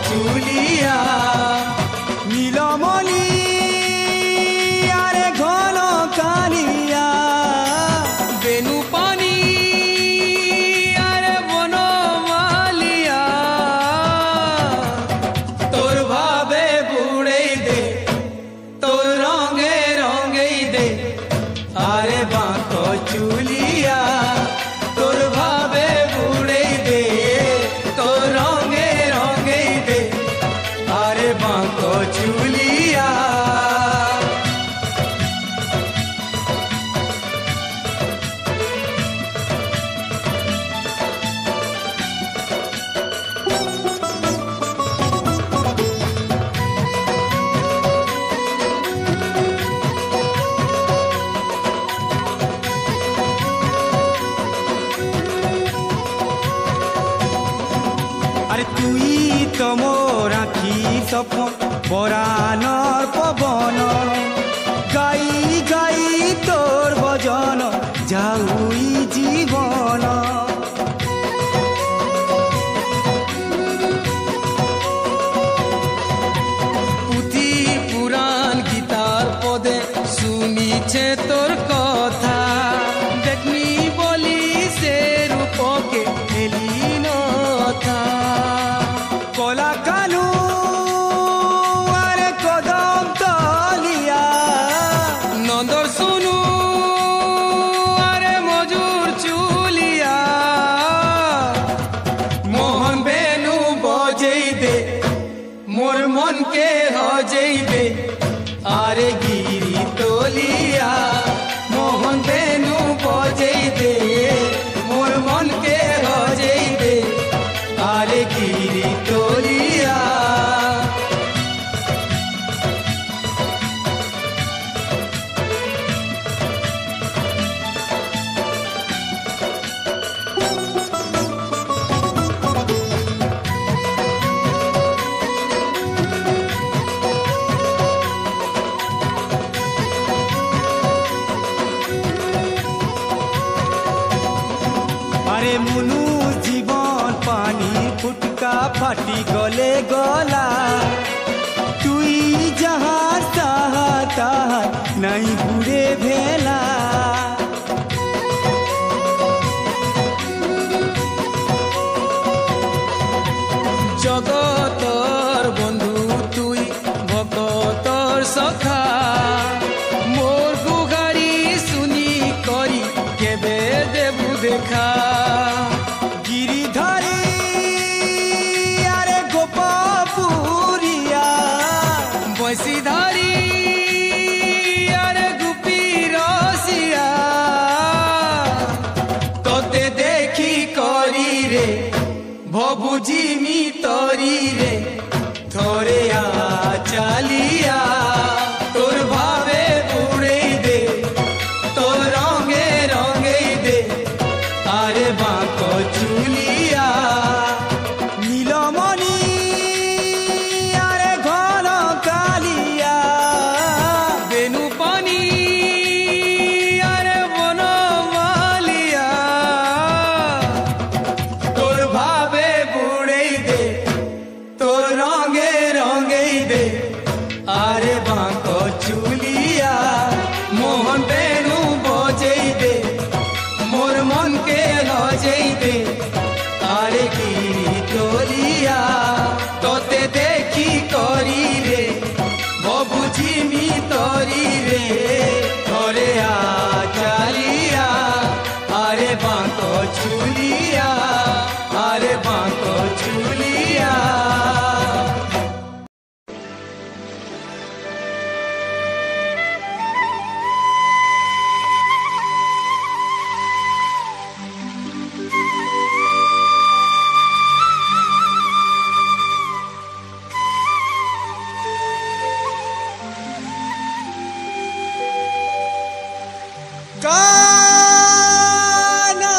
চুলিয়া নীলমণি আরে ঘন কালিয়া বেনু পানি আরে বনমালিয়া তোর ভাবে বুড়েই দে তোর রঙে রঙেই দে আরে বাঁকো চুলিয়া তোর ভাবে বুড়েই দে তোর রঙে রঙেই দে আরে বাঁকো চুলিয়া আরে তুই তো মোর আখি স্বপ্ন পরাণর পবন গাই গাই তোর ভজন যাউই জীবন পুঁথি পুরাণ গীতার পদে শুনিছে তোর কথা দেখনি বলি সে রূপকে এলি নথা কলা কানু আরে কদম তলিয়া নন্দর শুনু আরে মজুর চুলিয়া মোহন বেনু বজেই দে মোর মনকে হজেই দে আরে গিরি তলিয়া মোহন বেনু বজেই দে মোর মনকে হজেই দে আরে গিরি তলিয়া আরে মুনু জীবন পানি ফুটকা ফাটি গলে গলা তুই যাহার তাহা তাহার নাই বুড়ে ভেলা জগতর বন্ধু তুই ভকতর সখা মোর গুহারি শুনি করি কেবে দেবু দেখা গিরিধারী আরে গোপপুরিয়া বৈশীধারী আরে গুপি রসিয়া তোতে দেখি করি রে ভবুঝিমি তরি রে থরে আ চালিয়া তোর ভাবে বুড়েই দে তোর রঙে রঙেই দে আরে বাঁকো চুলিয়া নীলমণি আরে ঘন কালিয়া বেনু পানি আরে বনমালিয়া তোর ভাবে বুড়েই দে তোর রঙে রঙেই দে আরে বাঁকো চুলিয়া মোহন বেনু বজেই দে মোর মনকে লজেই দে আরে গিরি তলিয়া তোতে দেখি করি রে ভবুঝিমি তরি রে ঘরে আ চালিয়া আরে বাঁকো চুলিয়া আরে বাঁকো চুলিয়া কানা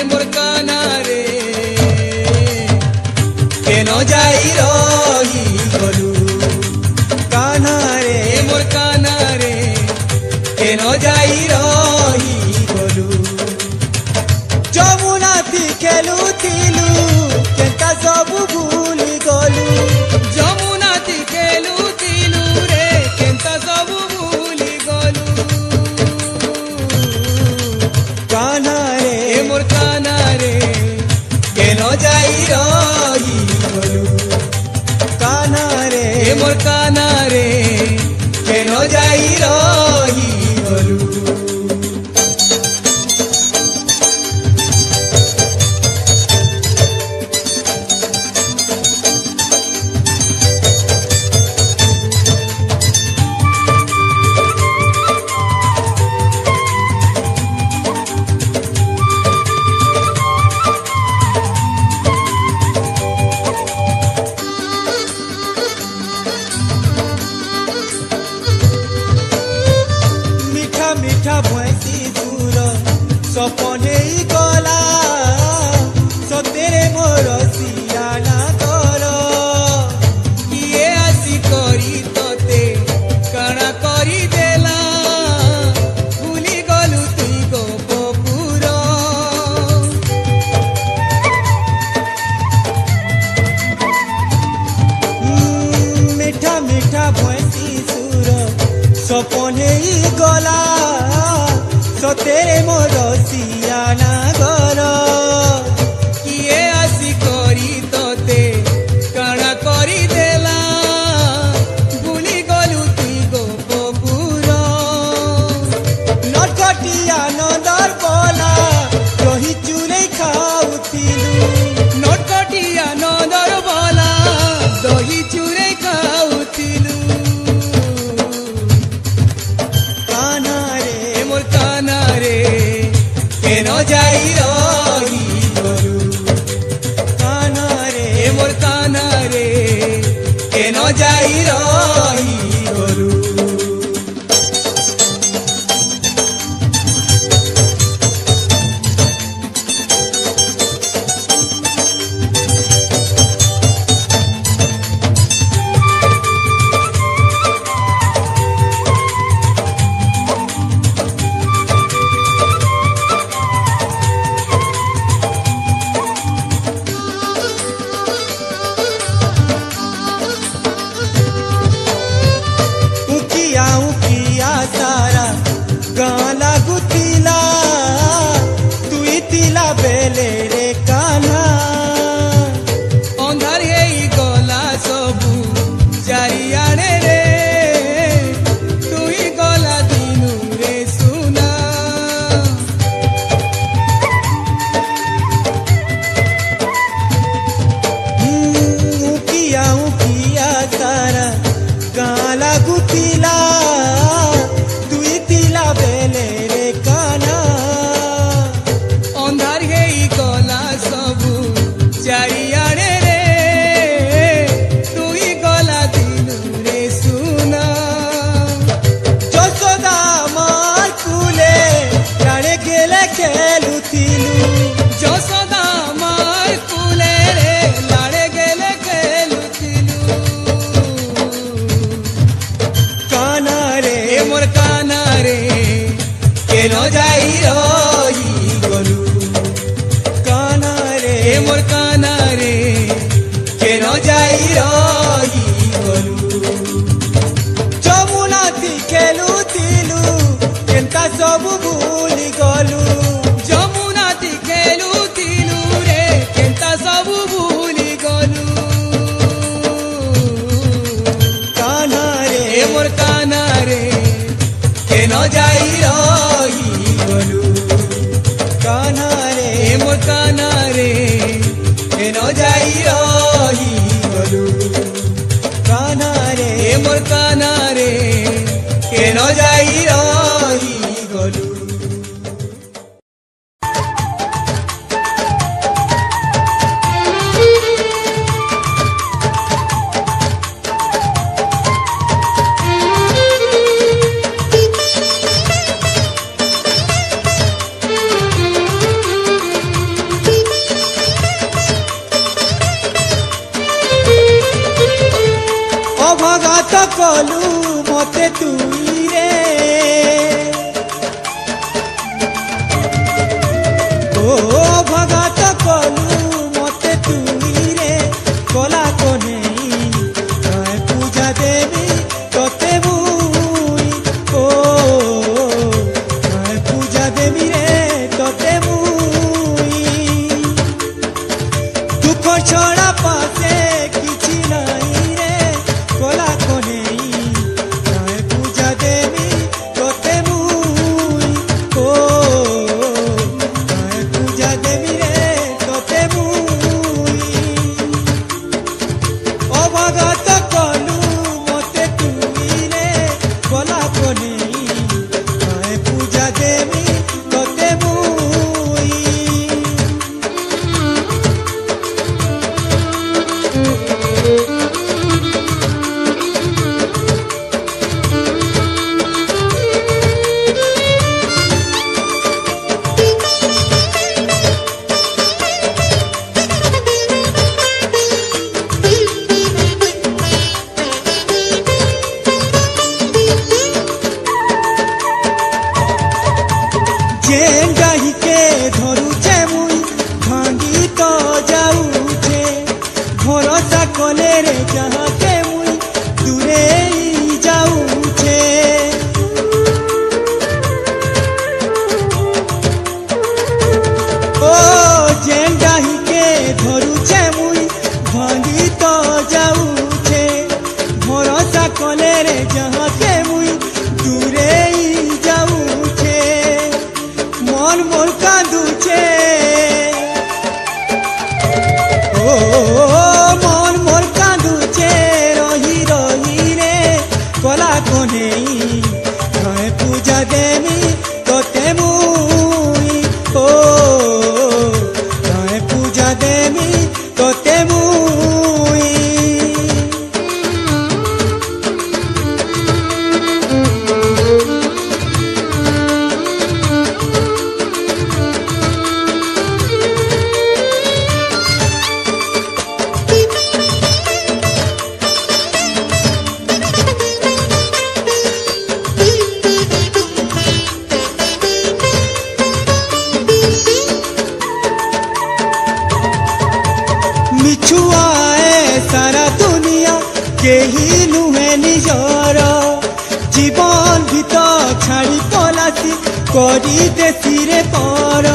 मोर काना रे केन जाई रही गलु काना रे मोर काना रे केन जाई रही गलु जमुना थी खेलुथिलु केनता सबु भूली गलु जमुना थी खेलुथिलु रे केनता सबु भूली गलु काना रे मोर काना रे केन जाई रही गलु काना रे मोर काना रे केन जाई रही गलु मीठा भैंसी दूर सपने गला सतेरे मोर सियाना कर किए आसी करी तते काना करी देला भूली गलु तुई गो बपुर मीठा मीठा भैंसी दूर सपने गला सतेरे मोर सियाना घर किए आसी करी तते काना करी देला भूली गलु तुई गो बपुर नटखटिया नंदर बोला दही चूरे खाउथिलु नटखटिया नंदर बोला दही चूरे खाउथिलु काना रे मोर काना रे केन जाई रही गलु काना रे मोर काना रे केन जाई रही गलु उकिया सारा गाँ लागुतिला तुई तिला बेले रे काना अंधार हेई गला सबु चारिआडे रे तुई गला दिनु रे सुना उकिया सारा गाँ लागुतिला तुई तिला बेले रे काना अंधार हेई गला सबु चारिआडे रे तुई गला दिनु रे सुना যশোদা মার কুলে প্রাণে গেলে খেলুথিলু যশোদা মার কুলে রে লাড়ে গেলে খেলুথিলু কানা রে মোর কানা রে কেন যাই রহি গলু কানা রে মোর কানা রে কেন যাই রহি গলু যমুনা থি খেলুথিলু কেনতা সবু ভুলি গলু যমুনা তি খেলুথিলু রে কেনতা সবু ভুলি গলু কানা রে মোর কানা রে কেন যাই রহি গলু কানা রে মোর কানা রে কেন যাই রহি গলু কানা রে মোর কানা রে কেন যাই রহি গলু କଲୁ ମତେ ତୁଇରେ ଓ ଭଗତ କଲୁ ମତେ ତୁଇରେ କଲା କନେଇ ତଏ ପୂଜା ଦେବି ତତେ ମୁଇ ଓ ତଏ ପୂଜା ଦେବି ରେ ତତେ ମୁଇ দুঃখ ছড়া পাশে কিছু নাই রে কলা কনেই তয়ে পূজা দেবি তোতে মুই ও তয়ে পূজা দেবি রে তোতে মুই অবগত কলু মতে তুই রে কলা কনেই তয়ে পূজা দেবি তোতে মুই जेंगाहिके धरुचे मुई भांगी तो जाऊचे भरोसा कले रे जहाँके मुई दूरे ही जाऊचे ओ जेंगाहिके धरुचे मुई भांगी तो जाऊचे भरोसा कले रे जहाँके मुई दूरे ही जाऊचे मन मोर कांदुचे ओ मन मोर कांदुचे रही रही रे कला कनेई तए पूजा देमी तोते मुई ओ तए पूजा देमी तोते मुई मिछुआए सारा दुनिया केही नुहे निजर जीवन भीतर छाड़ी पलासी करी देसी रे पर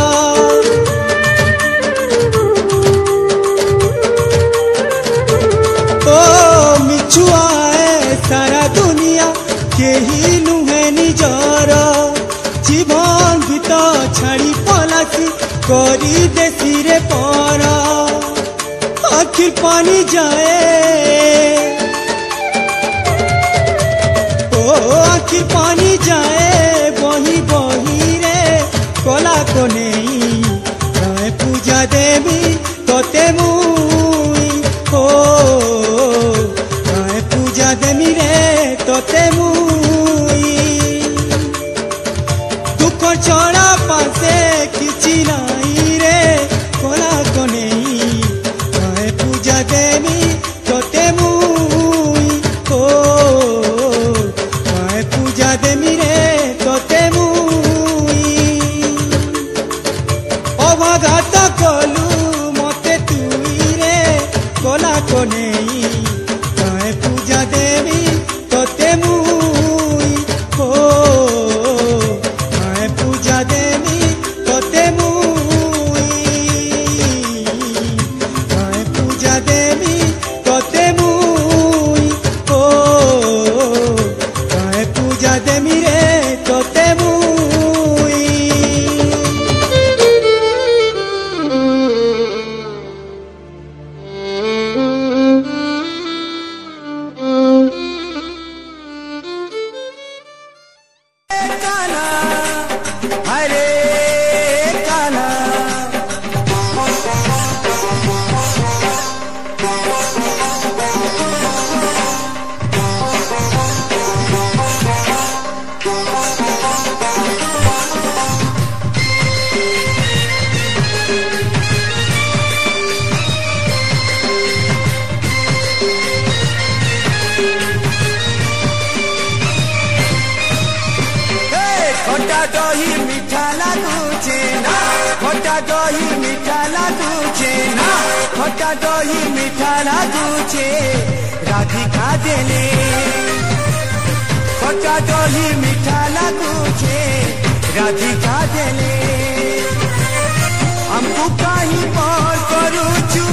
ओ मिछुआए सारा दुनिया केही नुहे निजर जीवन भीतर छाड़ी पलासी करी देसी रे पर आखिर पानी जाए ओ आखिर पानी जाए बही बही रे कला कनेई तए पूजा देवी तोते मुई ओ तए पूजा देवी रे तोते मुई दुख छड़ा पासे किछि नाही रे कला कनेई पूजा देवी तोते मुई ओ तए पूजा देवी रे तोते मुई अवघात कलु मते तुई रे कला कनेई तए पूजा देवी तोते मुई ओ तए पूजा देवी तोते मुई पूजा देवी तोते मुई ओ तए पूजा देवी रे तोते मुई ଦହି ମିଠା ଲାଗୁଛେ ନା ଖଟା ଦହି ମିଠା ଲାଗୁଛେ ରାଧିକା ଦେଲେ ଖଟା ଦହି ମିଠା ଲାଗୁଛେ ରାଧିକା ଦେଲେ हमको कहीं पर करूचू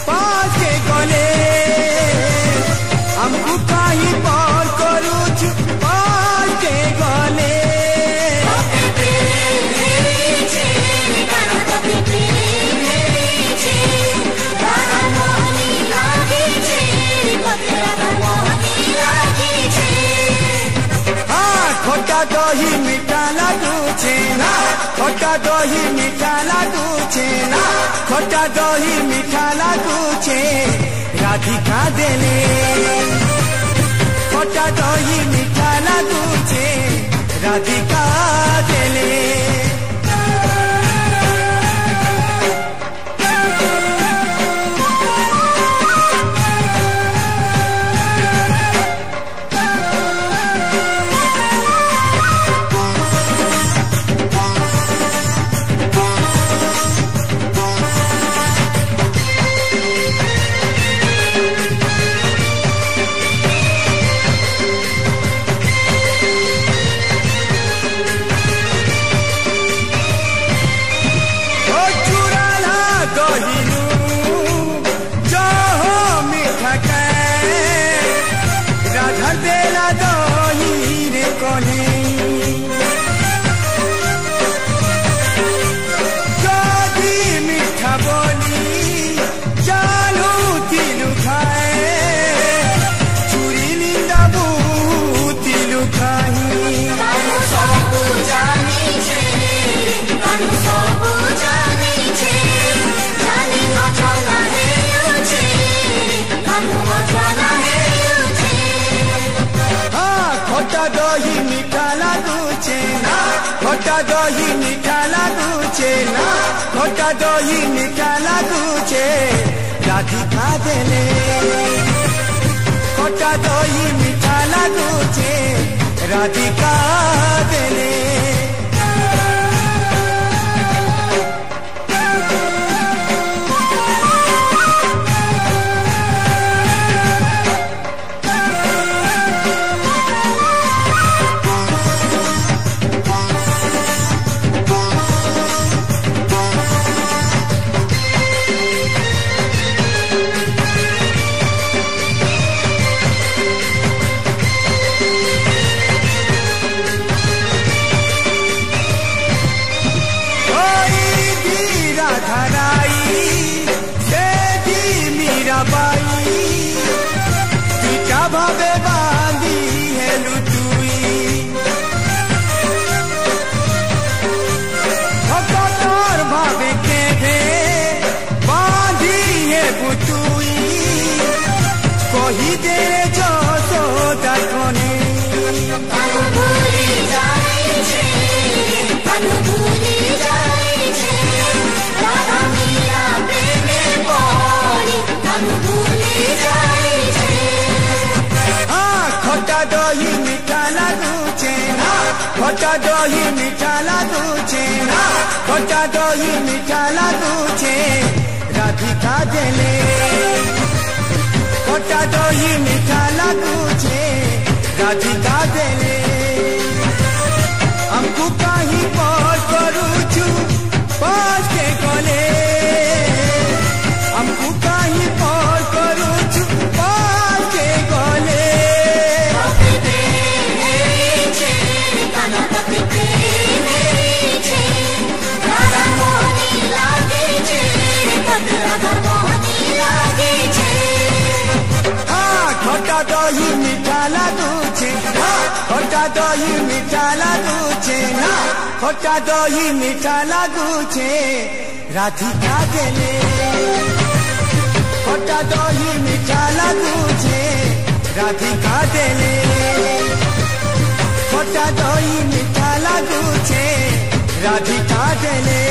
पाके गले हमको कहीं पर करूचू पाके गले खटा दही मीठा लागुछे ना खटा दही मीठा लागुछे ना खटा दही मीठा लागुछे राधिका देले खटा दही मीठा लागुछे राधिका देले खटा दही मीठा लागुछे ना खटा दही मीठा लागुछे ना खटा दही मीठा लागुछे राधिका देले खटा दही मीठा लागुछे राधिका देले भावे बांधी है लुटुई भगतोर भावे के भे बांधी है बुतुई कोही दे जो सोदा कोने खटा दही मीठा लागुछे ना खटा दही मीठा लागुछे ना खटा दही मीठा लागुछे राधिका देले खटा दही मीठा लागुछे राधिका देले हमको कहीं पर करूचू पास के गले हमको कहीं पर करूचू पास के गले खटा दही मीठा लागुछे ना खटा दही मीठा लागुछे ना खटा दही मीठा लागुछे राधिका देले खटा दही मीठा लागुछे राधिका देले खटा दही मीठा लागुछे राधिका देले